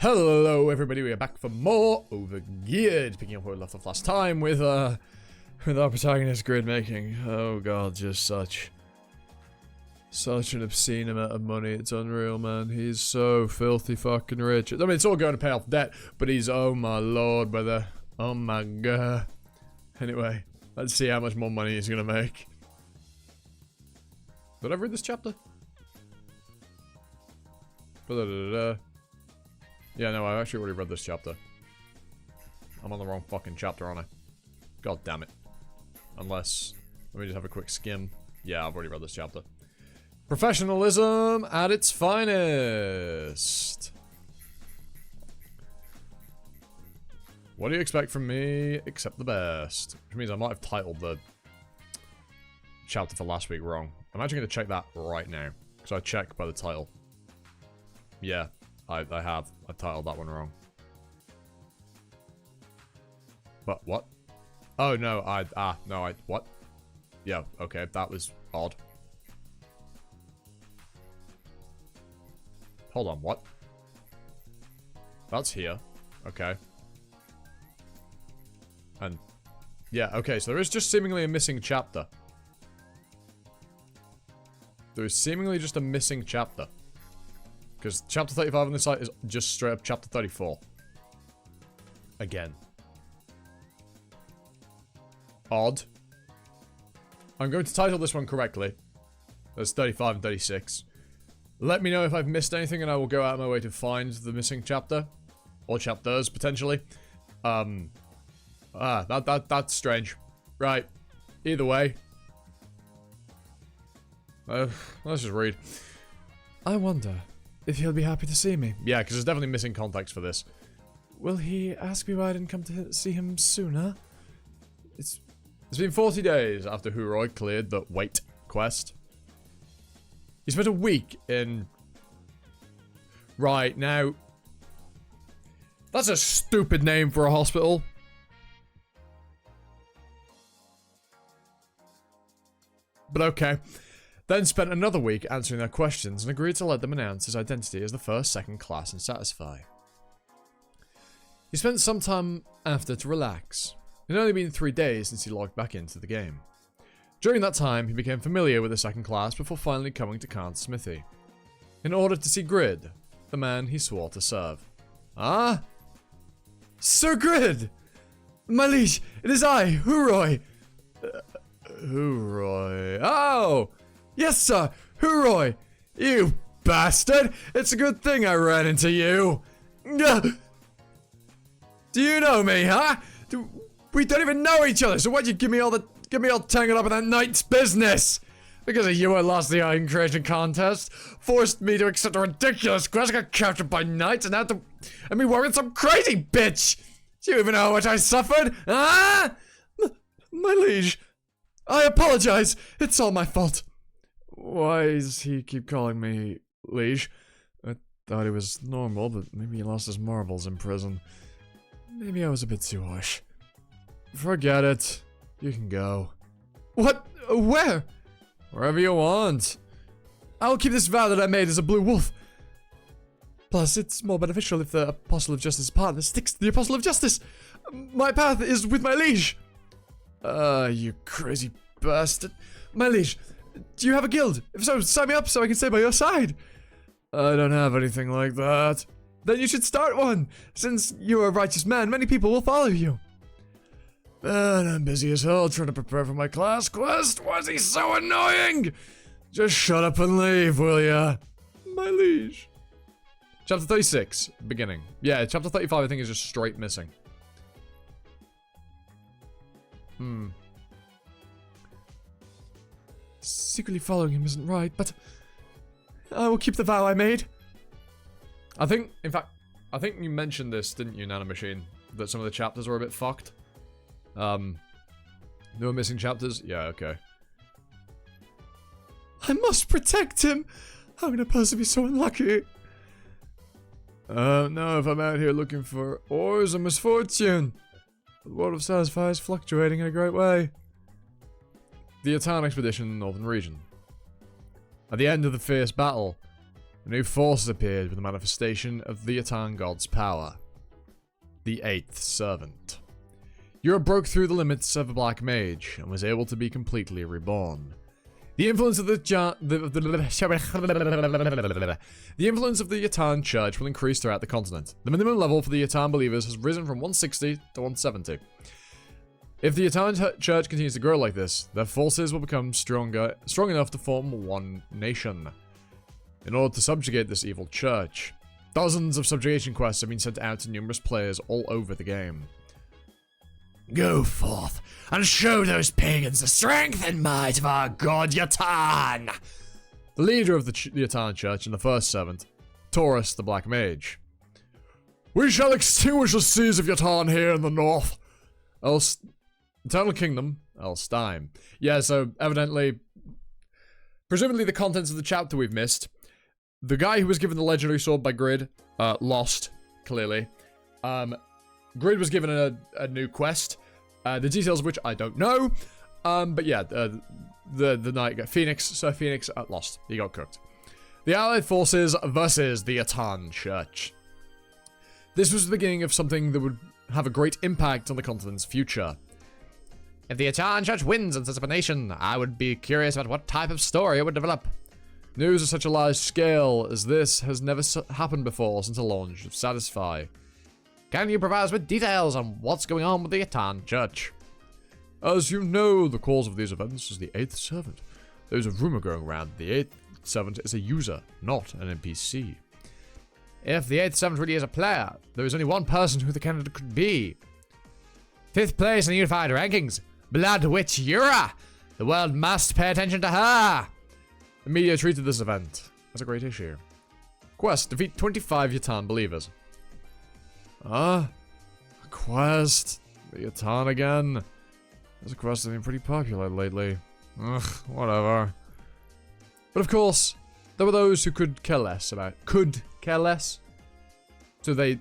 Hello everybody, we are back for more Overgeared, picking up where we left off last time with our protagonist grid making. Oh god, just such an obscene amount of money, it's unreal, man. He's so filthy fucking rich. I mean, it's all going to pay off debt, but he's, oh my lord, brother. Oh my god. Anyway, let's see how much more money he's gonna make. Did I read this chapter? Yeah, no, I actually already read this chapter. I'm on the wrong fucking chapter, aren't I? God damn it. Unless, let me just have a quick skim. Yeah, I've already read this chapter. Professionalism at its finest. What do you expect from me except the best? Which means I might have titled the chapter for last week wrong. I'm actually going to check that right now. So I check by the title. Yeah. I have. I titled that one wrong. But what? Oh, no, what? Yeah, okay, that was odd. Hold on, what? That's here. Okay. And, yeah, okay, so there is just seemingly a missing chapter. There is seemingly just a missing chapter. Because chapter 35 on this site is just straight up chapter 34. Again. Odd. I'm going to title this one correctly. There's 35 and 36. Let me know if I've missed anything and I will go out of my way to find the missing chapter. Or chapters, potentially. That's strange. Right. Either way. Let's just read. I wonder if he'll be happy to see me. Yeah, because there's definitely missing context for this. Will he ask me why I didn't come to see him sooner? It's been 40 days after Huroi cleared the wait quest. He spent a week in... Right, now... That's a stupid name for a hospital. But okay. Then spent another week answering their questions and agreed to let them announce his identity as the first second class and satisfy. He spent some time after to relax. It had only been 3 days since he logged back into the game. During that time, he became familiar with the second class before finally coming to Khan's smithy. In order to see Grid, the man he swore to serve. Ah? Sir Grid! My liege, it is I, Huroi! Huroi... Oh! Yes, sir! Huroi! You bastard! It's a good thing I ran into you! Do you know me, huh? We don't even know each other, so why'd you get me all tangled up in that knight's business? Because of you I lost the iron creation contest, forced me to accept a ridiculous quest, got captured by knights, and had to... and me working some crazy bitch! Do you even know how much I suffered? Ah! My liege, I apologize, it's all my fault. Why does he keep calling me liege? I thought he was normal, but maybe he lost his marbles in prison. Maybe I was a bit too harsh. Forget it. You can go. What? Where? Wherever you want. I'll keep this vow that I made as a blue wolf. Plus, it's more beneficial if the Apostle of Justice partner sticks to the Apostle of Justice. My path is with my liege. You crazy bastard. My liege, do you have a guild? If so, sign me up so I can stay by your side. I don't have anything like that. Then you should start one. Since you're a righteous man, many people will follow you. Man, I'm busy as hell trying to prepare for my class quest. Why is he so annoying? Just shut up and leave, will ya? My liege. Chapter 36, beginning. Yeah, chapter 35 I think is just straight missing. Secretly following him isn't right, but I will keep the vow I made. I think, in fact, I think you mentioned this, didn't you, Nanomachine? That some of the chapters were a bit fucked. There were missing chapters? Yeah, okay. I must protect him! How can a person be so unlucky? No, if I'm out here looking for ores of misfortune. The world of Satisfy is fluctuating in a great way. The Atan expedition in the northern region. At the end of the fierce battle, A new force appeared with the manifestation of the Yatan god's power. The Eighth Servant. Europe broke through the limits of a black mage and was able to be completely reborn. The influence of the Yatan Church will increase throughout the continent. The minimum level for the Yatan believers has risen from 160 to 170. If the Yatan Church continues to grow like this, their forces will become strong enough to form one nation. In order to subjugate this evil church, dozens of subjugation quests have been sent out to numerous players all over the game. Go forth and show those pagans the strength and might of our god Yatan! The leader of the Yatan Church and the first servant, Taurus the Black Mage. We shall extinguish the seas of Yatan here in the north. Eternal Kingdom, Elstein. Yeah, so evidently, presumably the contents of the chapter we've missed. The guy who was given the legendary sword by Grid, lost, clearly. Grid was given a new quest, the details of which I don't know, but yeah, the knight got Sir Phoenix, lost. He got cooked. The Allied forces versus the Yatan Church. This was the beginning of something that would have a great impact on the continent's future. If the Yatan Church wins and sets up a nation, I would be curious about what type of story it would develop. News of such a large scale as this has never happened before since the launch of Satisfy. Can you provide us with details on what's going on with the Yatan Church? As you know, the cause of these events is the Eighth Servant. There's a rumor going around the Eighth Servant is a user, not an NPC. If the Eighth Servant really is a player, there is only one person who the candidate could be. 5th place in the unified rankings, Blood Witch Yura. The world must pay attention to her. The media treated this event as a great issue. Quest, defeat 25 Yatan believers. A quest? The Yatan again? This quest has been pretty popular lately. Ugh, whatever. But of course, there were those who could care less about could care less. So they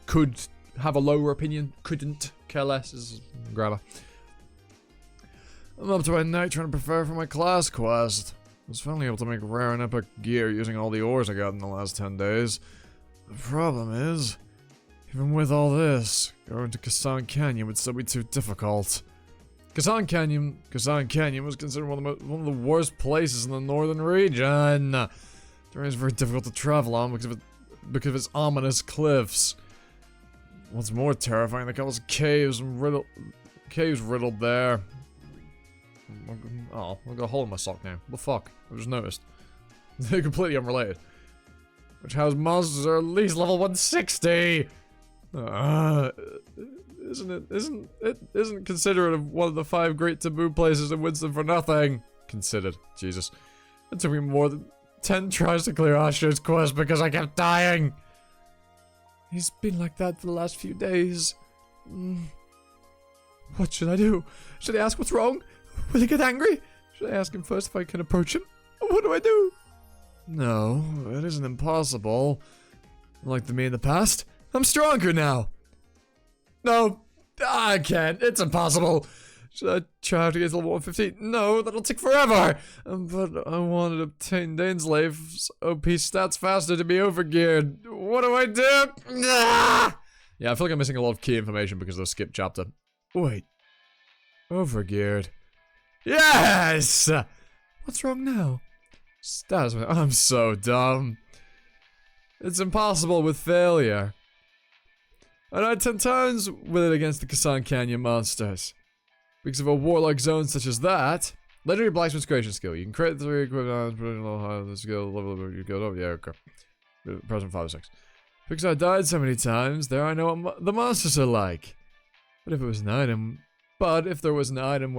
could have a lower opinion, couldn't care less is grammar. I'm up to my neck trying to prepare for my class quest. I was finally able to make rare and epic gear using all the ores I got in the last 10 days. The problem is, even with all this, going to Kasan Canyon would still be too difficult. Kasan Canyon was considered one of the worst places in the northern region. The terrain is very difficult to travel on because of its ominous cliffs. What's more terrifying, the countless caves riddled there. Oh, I've got a hole in my sock now. What the fuck? I just noticed. They're completely unrelated. Which house monsters are at least level 160. Isn't considerate of one of the 5 great taboo places in Winston for nothing. Considered. Jesus. It took me more than 10 tries to clear Asher's quest because I kept dying. He's been like that for the last few days. What should I do? Should I ask what's wrong? Will he get angry? Should I ask him first if I can approach him? What do I do? No, it isn't impossible. Like me in the past, I'm stronger now. No, I can't. It's impossible. Should I try to get to level 150? No, that'll take forever. But I want to obtain Daneslave's OP stats faster to be overgeared. What do I do? Ah! Yeah, I feel like I'm missing a lot of key information because of the skip chapter. Wait. Overgeared. Yes! What's wrong now? Stats. I'm so dumb. It's impossible with failure. I died 10 times with it against the Kasan Canyon monsters. Because of a warlock zone such as that, legendary blacksmith's creation skill. You can create 3 equipment, put in a little higher the skill level you go over. Yeah, okay. Present 5 or 6. Because I died so many times, there I know what the monsters are like. But if there was an item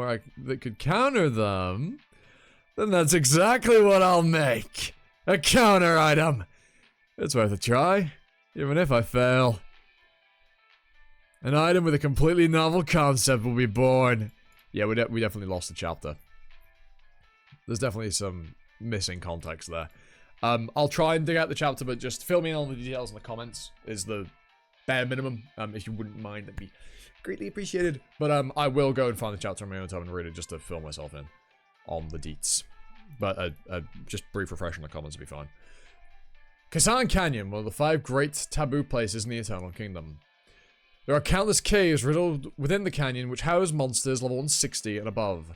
that could counter them, then that's exactly what I'll make. A counter item. It's worth a try, even if I fail. An item with a completely novel concept will be born. Yeah, we definitely lost the chapter. There's definitely some missing context there. I'll try and dig out the chapter, but just fill me in on the details in the comments is the bare minimum. If you wouldn't mind, that'd be greatly appreciated. But I will go and find the chapter on my own time and read it just to fill myself in on the deets. But just brief refresh on the comments would be fine. Kazan Canyon, one of the 5 great taboo places in the Eternal Kingdom. There are countless caves riddled within the canyon which house monsters level 160 and above.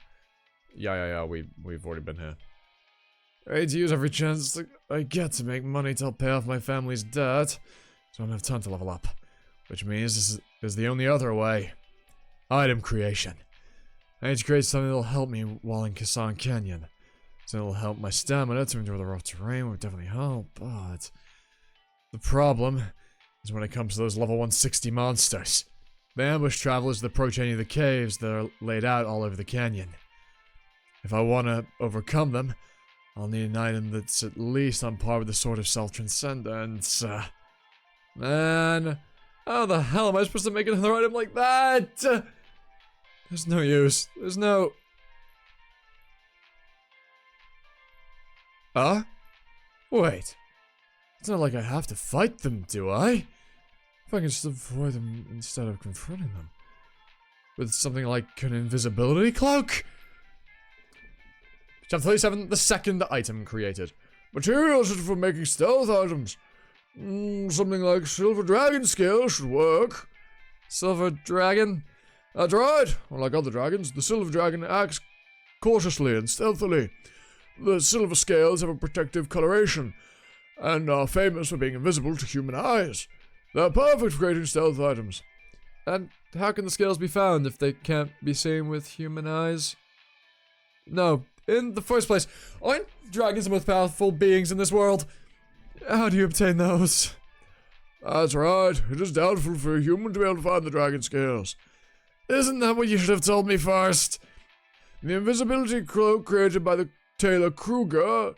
Yeah, we've already been here. I hate to use every chance I get to make money to help pay off my family's debt, so I don't have time to level up. Which means this is the only other way. Item creation. I need to create something that'll help me while in Kazan Canyon. Something that'll help my stamina to endure the rough terrain would definitely help, but... the problem is when it comes to those level 160 monsters. They ambush travelers that approach any of the caves that are laid out all over the canyon. If I want to overcome them, I'll need an item that's at least on par with the Sword of Self-Transcendence. Man, how the hell am I supposed to make another item like that? There's no use. There's no... Huh? Wait. It's not like I have to fight them, do I? If I can just avoid them instead of confronting them. With something like an invisibility cloak? Chapter 37, the second item created. Materials for making stealth items. Something like silver dragon scale should work. Silver dragon? That's right. Unlike other dragons, the silver dragon acts cautiously and stealthily. The silver scales have a protective coloration, and are famous for being invisible to human eyes. They're perfect for creating stealth items. And how can the scales be found if they can't be seen with human eyes? No, in the first place, aren't dragons the most powerful beings in this world? How do you obtain those? That's right. It is doubtful for a human to be able to find the dragon scales. Isn't that what you should have told me first? The invisibility cloak created by the Taylor Kruger...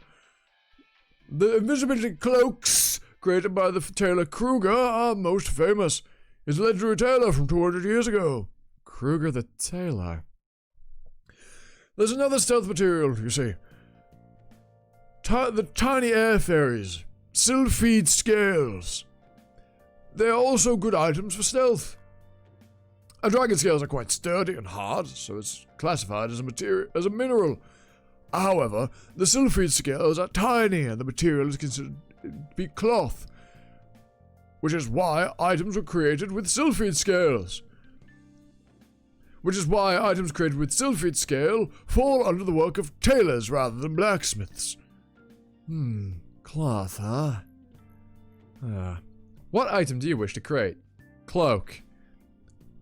The invisibility cloaks created by the Taylor Kruger are most famous. He's a legendary tailor from 200 years ago. Kruger the tailor. There's another stealth material, you see. The tiny air fairies. Sylphid scales. They're also good items for stealth. Dragon scales are quite sturdy and hard, so it's classified as a mineral. However, the sylphid scales are tiny and the material is considered to be cloth, which is why items were created with sylphid scales. Fall under the work of tailors rather than blacksmiths. Cloth, huh? What item do you wish to create? Cloak.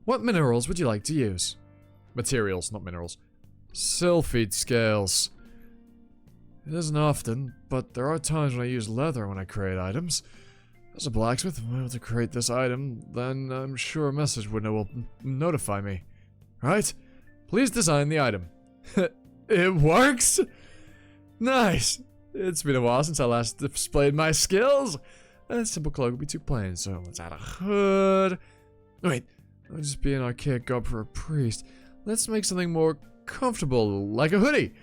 What minerals would you like to use? Materials, not minerals. Sylphid scales. It isn't often, but there are times when I use leather when I create items. As a blacksmith, if I'm able to create this item, then I'm sure a message will notify me. Right? Please design the item. It works? Nice! It's been a while since I last displayed my skills. A simple cloak would be too plain, so let's add a hood. Wait, I'll just be an archaic garb for a priest. Let's make something more comfortable, like a hoodie.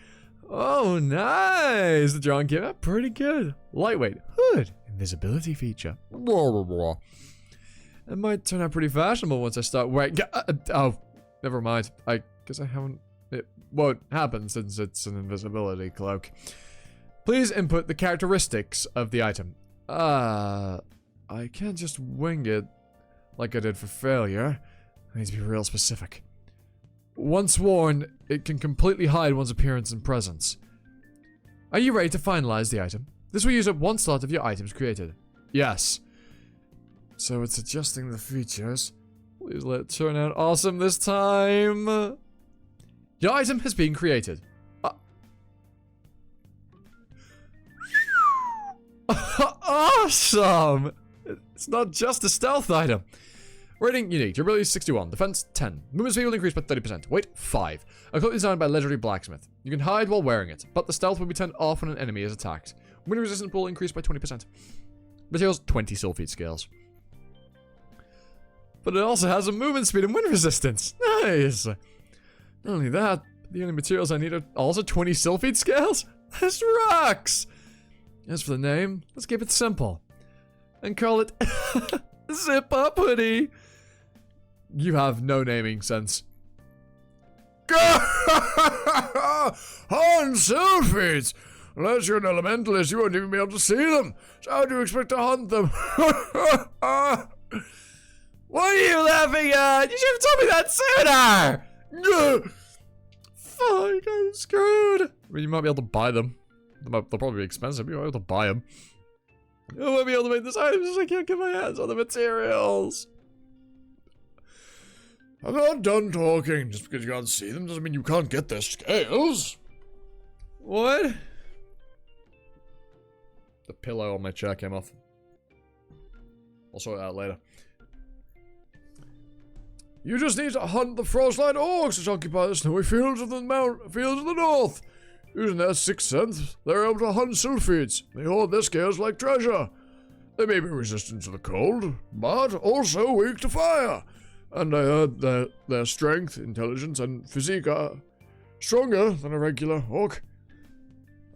Oh, nice! The drawing came out pretty good. Lightweight, hood, invisibility feature. Blah, blah, blah. It might turn out pretty fashionable once I start wearing... oh, never mind. I guess I haven't... It won't happen since it's an invisibility cloak. Please input the characteristics of the item. I can't just wing it like I did for failure. I need to be real specific. Once worn, it can completely hide one's appearance and presence. Are you ready to finalize the item? This will use up one slot of your items created. Yes. So it's adjusting the features. Please let it turn out awesome this time. Your item has been created. Awesome! It's not just a stealth item. Rating unique, durability 61, defense 10, movement speed will increase by 30%, weight 5. A cloak designed by legendary blacksmith. You can hide while wearing it, but the stealth will be turned off when an enemy is attacked. Wind resistance will increase by 20%. Materials 20 sylphid scales. But it also has a movement speed and wind resistance. Nice! Not only that, the only materials I need are also 20 sylphid scales? This rocks! As for the name, let's keep it simple. And call it Zip Up Hoodie. You have no naming sense. On sylphids! Unless you're an elementalist, you won't even be able to see them. So how do you expect to hunt them? What are you laughing at? You should have told me that sooner! Fuck, I'm screwed. I mean, you might be able to buy them. They'll probably be expensive, but you might be able to buy them. I won't be able to make this item because I can't get my hands on the materials. I'm not done talking. Just because you can't see them doesn't mean you can't get their scales. What? The pillow on my chair came off. I'll sort it out later. You just need to hunt the frostlight orcs which occupy the snowy fields of the north. Using their sixth sense, they're able to hunt sylphids. They hoard their scales like treasure. They may be resistant to the cold, but also weak to fire. And I heard that their strength, intelligence, and physique are stronger than a regular orc.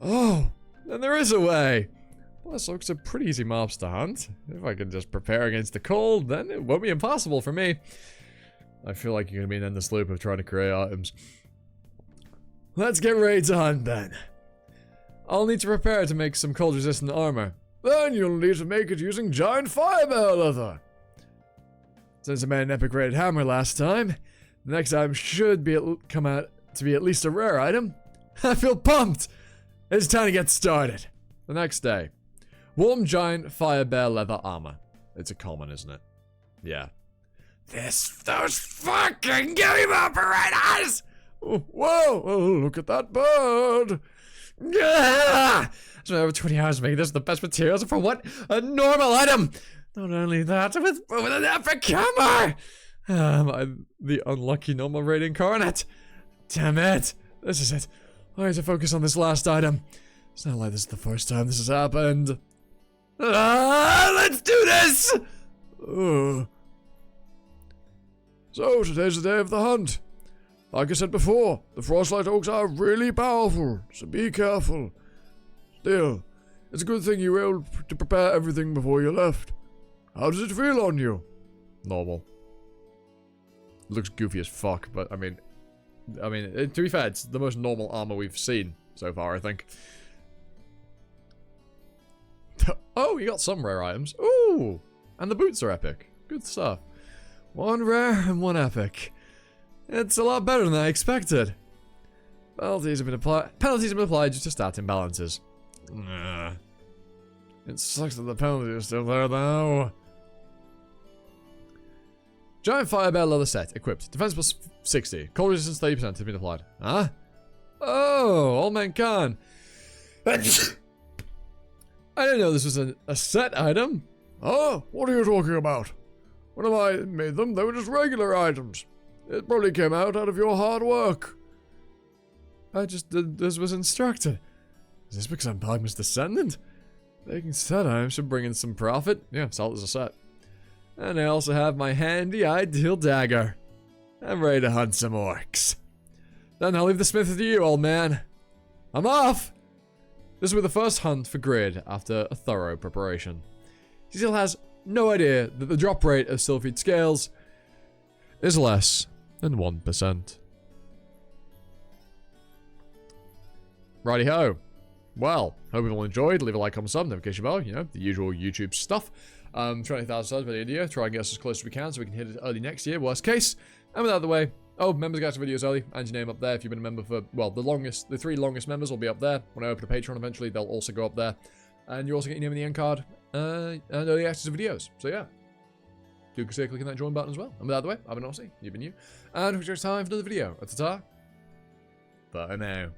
Oh, then there is a way. Well, this looks a pretty easy mobs to hunt. If I can just prepare against the cold, then it won't be impossible for me. I feel like you're gonna be in this loop of trying to create items. Let's get ready to hunt then. I'll need to prepare to make some cold resistant armor. Then you'll need to make it using giant firebear leather. Since I made an epic rated hammer last time, the next item should come out to be at least a rare item. I feel pumped! It's time to get started. The next day. Warm giant firebear leather armor. It's a common, isn't it? Yeah. Those fucking game operators! Whoa, oh, look at that bird! Yeah! I spent over 20 hours making this the best materials for what? A normal item! Not only that, with an epic hammer! Am I the unlucky normal raid incarnate? Damn it! This is it. I need to focus on this last item. It's not like this is the first time this has happened. Let's do this! So, today's the day of the hunt. Like I said before, the frostlight oaks are really powerful, so be careful. Still, it's a good thing you were able to prepare everything before you left. How does it feel on you? Normal. It looks goofy as fuck, but I mean, to be fair, it's the most normal armor we've seen so far, I think. Oh, you got some rare items. Ooh! And the boots are epic. Good stuff. One rare and one epic. It's a lot better than I expected. Penalties have been applied due to stat imbalances. It sucks that the penalty is still there though. Giant firebear leather set, equipped. Defense plus 60. Cold resistance 30% has been applied. Huh? Oh, all men can. I didn't know this was a set item. Oh, what are you talking about? When I made them, they were just regular items. It probably came out of your hard work. I just did this was instructed. Is this because I'm Blacksmith's descendant? Making set items should bring in some profit. Yeah, salt is a set. And I also have my handy ideal dagger. I'm ready to hunt some orcs. Then I'll leave the smith with you, old man. I'm off! This will be the first hunt for Grid after a thorough preparation. He still has no idea that the drop rate of sylphid scales is less than 1%. Righty-ho. Well, hope you all enjoyed. Leave a like, comment, sub, notification bell, you know, the usual YouTube stuff. 20,000 subs by the end of the year. Try and get us as close as we can so we can hit it early next year, worst case. And with that out of the way, members get some videos early, and your name up there if you've been a member for, well, the 3 longest members will be up there. When I open a Patreon eventually, they'll also go up there. And you also get your name in the end card, and early access to videos. So yeah, do consider clicking that join button as well. And with that out of the way, I've been Aussie, you've been you. And it's time for another video. At the time, bye now.